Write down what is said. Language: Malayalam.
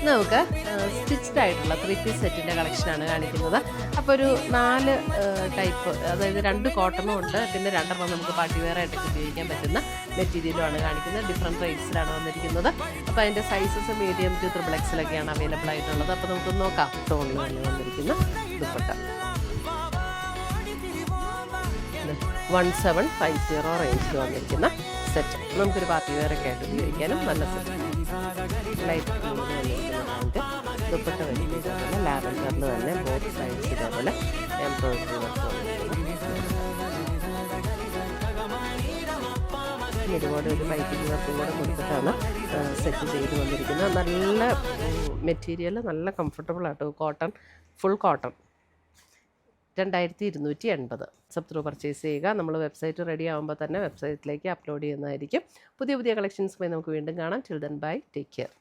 നമുക്ക് സ്റ്റിച്ച്ഡ് ആയിട്ടുള്ള 3 പീസ് സെറ്റിൻ്റെ കളക്ഷനാണ് കാണിക്കുന്നത്. അപ്പോൾ ഒരു 4 ടൈപ്പ്, അതായത് 2 കോട്ടണും ഉണ്ട്, പിന്നെ 2 നമുക്ക് പാർട്ടി വെയർ ആയിട്ടൊക്കെ ഉപയോഗിക്കാൻ പറ്റുന്ന മെറ്റീരിയലുമാണ് കാണിക്കുന്നത്. ഡിഫറെൻറ്റ് റേറ്റ്സിലാണ് വന്നിരിക്കുന്നത്. അപ്പോൾ അതിൻ്റെ സൈസസ് മീഡിയം ടു XXL ഒക്കെയാണ് അവൈലബിൾ ആയിട്ടുള്ളത്. അപ്പോൾ നമുക്ക് നോക്കാം. ടോണിൽ തന്നെ വന്നിരിക്കുന്ന ദുപ്പട്ട 1750 റേഞ്ചിൽ വന്നിരിക്കുന്ന സെറ്റ്. നമുക്കൊരു പാർട്ടി വെയറൊക്കെ ആയിട്ട് ഉപയോഗിക്കാനും നല്ല സെറ്റ്. ലൈറ്റ് ദുപ്പട്ട വരുന്നത് ലാവൻഡറിൽ തന്നെ ബോത്ത് സൈഡ്സ് ഇതേപോലെ എംബ്രോയിഡറി വർക്ക് ഇതുപോലെ ഒരു പൈപ്പിംഗ് വർക്കും കൂടെ കൊടുത്തിട്ടാണ് സെറ്റ് ചെയ്ത് വന്നിരിക്കുന്നത്. നല്ല മെറ്റീരിയൽ, നല്ല കംഫർട്ടബിൾ ആട്ടോ. Cotton, full cotton. 2280 through purchase ചെയ്യുക. നമ്മൾ വെബ്സൈറ്റ് റെഡി ആകുമ്പോൾ തന്നെ വെബ്സൈറ്റിലേക്ക് അപ്ലോഡ് ചെയ്യുന്നതായിരിക്കും. പുതിയ കളക്ഷൻസുമായി നമുക്ക് വീണ്ടും കാണാം. Till then bye, take care.